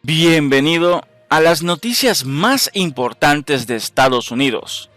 Bienvenido a las noticias más importantes de Estados Unidos.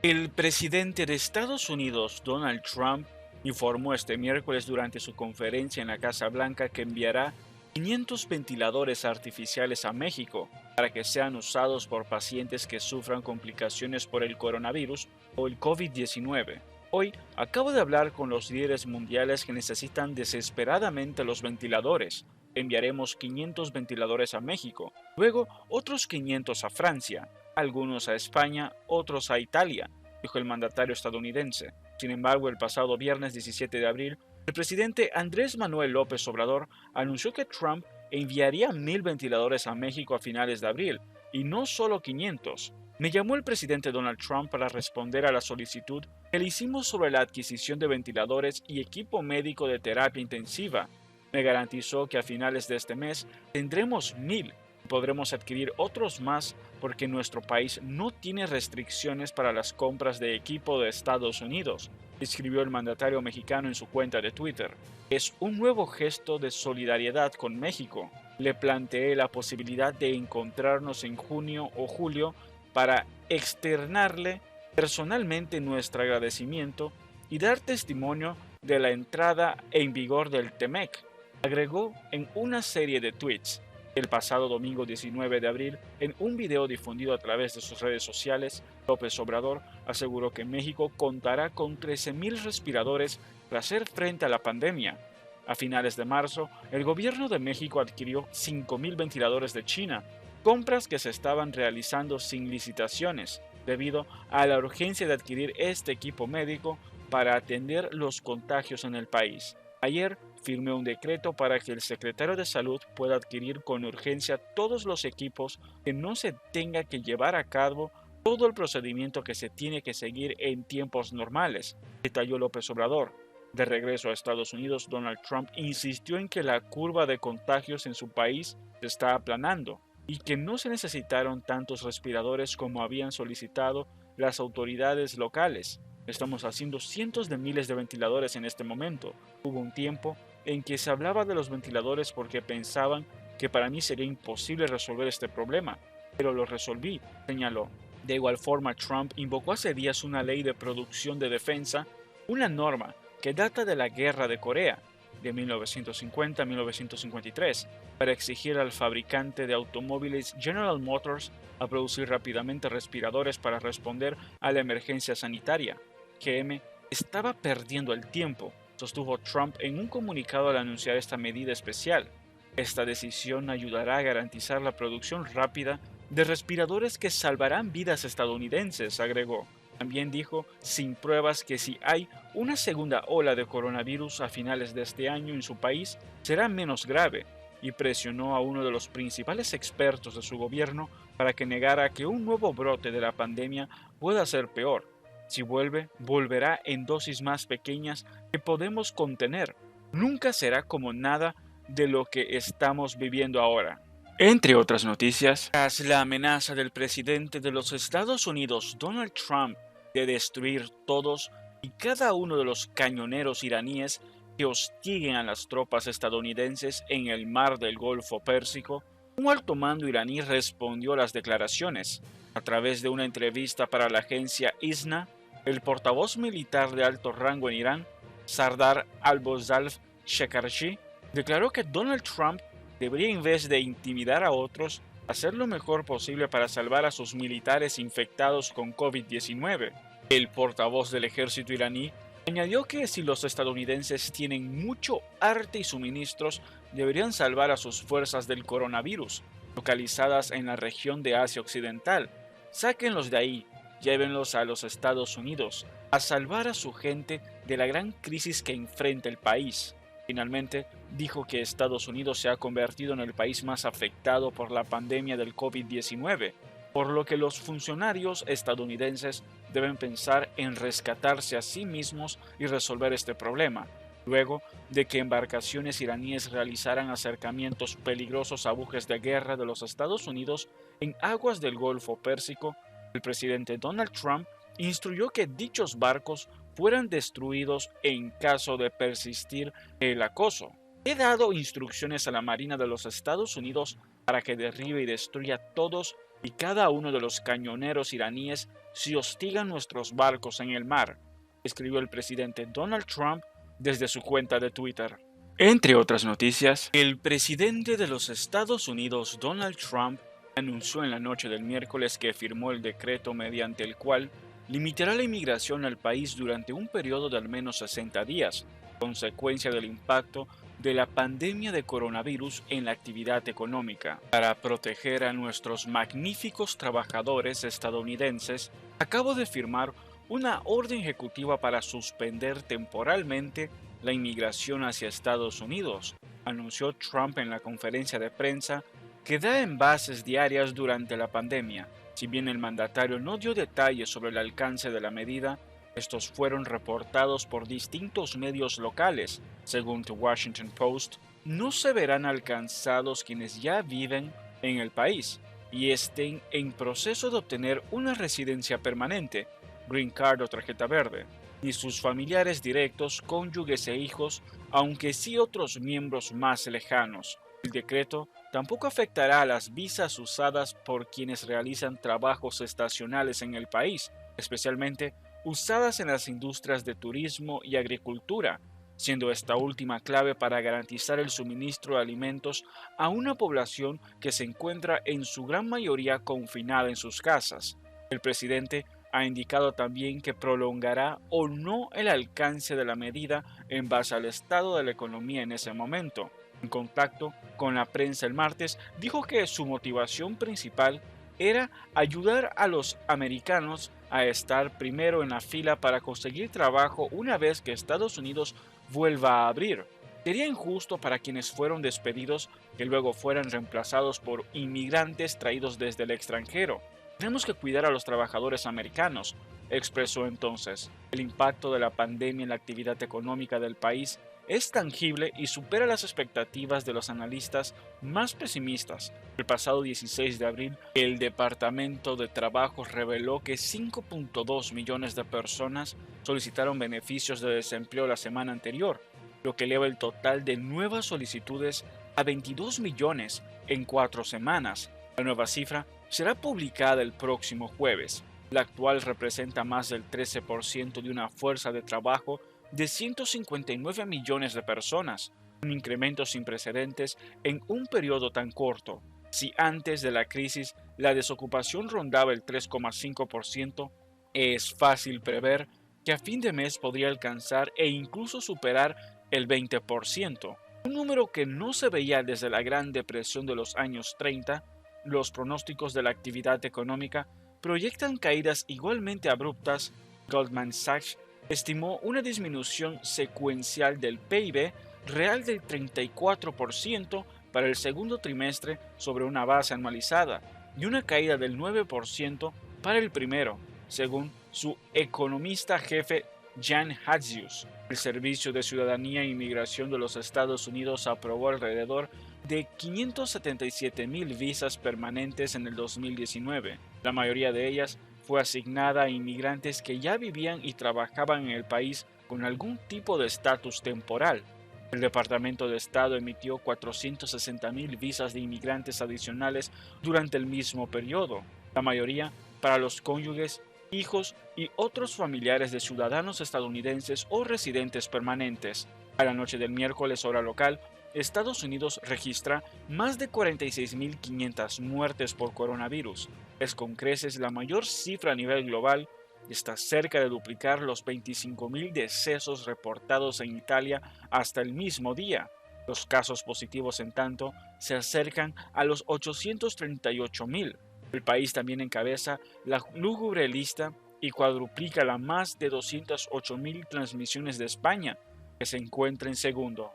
El presidente de Estados Unidos, Donald Trump, informó este miércoles durante su conferencia en la Casa Blanca que enviará 500 ventiladores artificiales a México para que sean usados por pacientes que sufran complicaciones por el coronavirus o el COVID-19. Hoy acabo de hablar con los líderes mundiales que necesitan desesperadamente los ventiladores. Enviaremos 500 ventiladores a México, luego otros 500 a Francia, algunos a España, otros a Italia, dijo el mandatario estadounidense. Sin embargo, el pasado viernes 17 de abril, el presidente Andrés Manuel López Obrador anunció que Trump enviaría 1000 ventiladores a México a finales de abril, y no solo 500. Me llamó el presidente Donald Trump para responder a la solicitud que le hicimos sobre la adquisición de ventiladores y equipo médico de terapia intensiva. Me garantizó que a finales de este mes tendremos 1000 y podremos adquirir otros más porque nuestro país no tiene restricciones para las compras de equipo de Estados Unidos, escribió el mandatario mexicano en su cuenta de Twitter. Es un nuevo gesto de solidaridad con México. Le planteé la posibilidad de encontrarnos en junio o julio para externarle personalmente nuestro agradecimiento y dar testimonio de la entrada en vigor del TEMEC, agregó en una serie de tweets. El pasado domingo 19 de abril, en un video difundido a través de sus redes sociales, López Obrador aseguró que México contará con 13,000 respiradores para hacer frente a la pandemia. A finales de marzo, el gobierno de México adquirió 5,000 ventiladores de China, compras que se estaban realizando sin licitaciones, debido a la urgencia de adquirir este equipo médico para atender los contagios en el país. Ayer firmé un decreto para que el secretario de Salud pueda adquirir con urgencia todos los equipos, que no se tenga que llevar a cabo todo el procedimiento que se tiene que seguir en tiempos normales, detalló López Obrador. De regreso a Estados Unidos, Donald Trump insistió en que la curva de contagios en su país se está aplanando y que no se necesitaron tantos respiradores como habían solicitado las autoridades locales. Estamos haciendo cientos de miles de ventiladores en este momento. Hubo un tiempo en que se hablaba de los ventiladores porque pensaban que para mí sería imposible resolver este problema, pero lo resolví, señaló. De igual forma, Trump invocó hace días una ley de producción de defensa, una norma que data de la Guerra de Corea, de 1950 a 1953, para exigir al fabricante de automóviles General Motors a producir rápidamente respiradores para responder a la emergencia sanitaria. GM estaba perdiendo el tiempo, sostuvo Trump en un comunicado al anunciar esta medida especial. Esta decisión ayudará a garantizar la producción rápida de respiradores que salvarán vidas estadounidenses, agregó. También dijo, sin pruebas, que si hay una segunda ola de coronavirus a finales de este año en su país, será menos grave, y presionó a uno de los principales expertos de su gobierno para que negara que un nuevo brote de la pandemia pueda ser peor. Si vuelve, volverá en dosis más pequeñas que podemos contener. Nunca será como nada de lo que estamos viviendo ahora. Entre otras noticias, tras la amenaza del presidente de los Estados Unidos, Donald Trump, de destruir todos y cada uno de los cañoneros iraníes que hostiguen a las tropas estadounidenses en el mar del Golfo Pérsico, un alto mando iraní respondió a las declaraciones. A través de una entrevista para la agencia ISNA, el portavoz militar de alto rango en Irán, Sardar al-Bozalf Shekarchi, declaró que Donald Trump debería, en vez de intimidar a otros, hacer lo mejor posible para salvar a sus militares infectados con COVID-19. El portavoz del ejército iraní añadió que si los estadounidenses tienen mucho arte y suministros, deberían salvar a sus fuerzas del coronavirus, localizadas en la región de Asia Occidental. Sáquenlos de ahí, llévenlos a los Estados Unidos, a salvar a su gente de la gran crisis que enfrenta el país. Finalmente, dijo que Estados Unidos se ha convertido en el país más afectado por la pandemia del COVID-19, por lo que los funcionarios estadounidenses deben pensar en rescatarse a sí mismos y resolver este problema, luego de que embarcaciones iraníes realizaran acercamientos peligrosos a buques de guerra de los Estados Unidos en aguas del Golfo Pérsico. El presidente Donald Trump instruyó que dichos barcos fueran destruidos en caso de persistir el acoso. He dado instrucciones a la Marina de los Estados Unidos para que derribe y destruya todos y cada uno de los cañoneros iraníes si hostigan nuestros barcos en el mar, escribió el presidente Donald Trump desde su cuenta de Twitter. Entre otras noticias, el presidente de los Estados Unidos, Donald Trump, anunció en la noche del miércoles que firmó el decreto mediante el cual limitará la inmigración al país durante un periodo de al menos 60 días, consecuencia del impacto de la pandemia de coronavirus en la actividad económica. Para proteger a nuestros magníficos trabajadores estadounidenses, acabo de firmar una orden ejecutiva para suspender temporalmente la inmigración hacia Estados Unidos, anunció Trump en la conferencia de prensa que da en bases diarias durante la pandemia. Si bien el mandatario no dio detalles sobre el alcance de la medida, estos fueron reportados por distintos medios locales. Según The Washington Post, no se verán alcanzados quienes ya viven en el país y estén en proceso de obtener una residencia permanente, Green Card o tarjeta verde, ni sus familiares directos, cónyuges e hijos, aunque sí otros miembros más lejanos. El decreto tampoco afectará a las visas usadas por quienes realizan trabajos estacionales en el país, especialmente usadas en las industrias de turismo y agricultura, siendo esta última clave para garantizar el suministro de alimentos a una población que se encuentra en su gran mayoría confinada en sus casas. El presidente ha indicado también que prolongará o no el alcance de la medida en base al estado de la economía en ese momento. En contacto con la prensa el martes, dijo que su motivación principal era ayudar a los americanos a estar primero en la fila para conseguir trabajo una vez que Estados Unidos vuelva a abrir. Sería injusto para quienes fueron despedidos que luego fueran reemplazados por inmigrantes traídos desde el extranjero. Tenemos que cuidar a los trabajadores americanos, expresó entonces. El impacto de la pandemia en la actividad económica del país es tangible y supera las expectativas de los analistas más pesimistas. El pasado 16 de abril, el Departamento de Trabajo reveló que 5.2 millones de personas solicitaron beneficios de desempleo la semana anterior, lo que eleva el total de nuevas solicitudes a 22 millones en 4 semanas. La nueva cifra será publicada el próximo jueves. La actual representa más del 13% de una fuerza de trabajo de 159 millones de personas, un incremento sin precedentes en un periodo tan corto. Si antes de la crisis la desocupación rondaba el 3,5%, es fácil prever que a fin de mes podría alcanzar e incluso superar el 20%, un número que no se veía desde la Gran Depresión de los años 30. Los pronósticos de la actividad económica proyectan caídas igualmente abruptas. Goldman Sachs estimó una disminución secuencial del PIB real del 34% para el segundo trimestre sobre una base anualizada y una caída del 9% para el primero, según su economista jefe Jan Hatzius. El Servicio de Ciudadanía e Inmigración de los Estados Unidos aprobó alrededor de 577,000 visas permanentes en el 2019. La mayoría de ellas fue asignada a inmigrantes que ya vivían y trabajaban en el país con algún tipo de estatus temporal. El Departamento de Estado emitió 460,000 visas de inmigrantes adicionales durante el mismo periodo, la mayoría para los cónyuges, hijos y otros familiares de ciudadanos estadounidenses o residentes permanentes. A la noche del miércoles hora local, Estados Unidos registra más de 46.500 muertes por coronavirus. Es con creces la mayor cifra a nivel global y está cerca de duplicar los 25.000 decesos reportados en Italia hasta el mismo día. Los casos positivos, en tanto, se acercan a los 838,000. El país también encabeza la lúgubre lista y cuadruplica la más de 208,000 transmisiones de España, que se encuentra en segundo.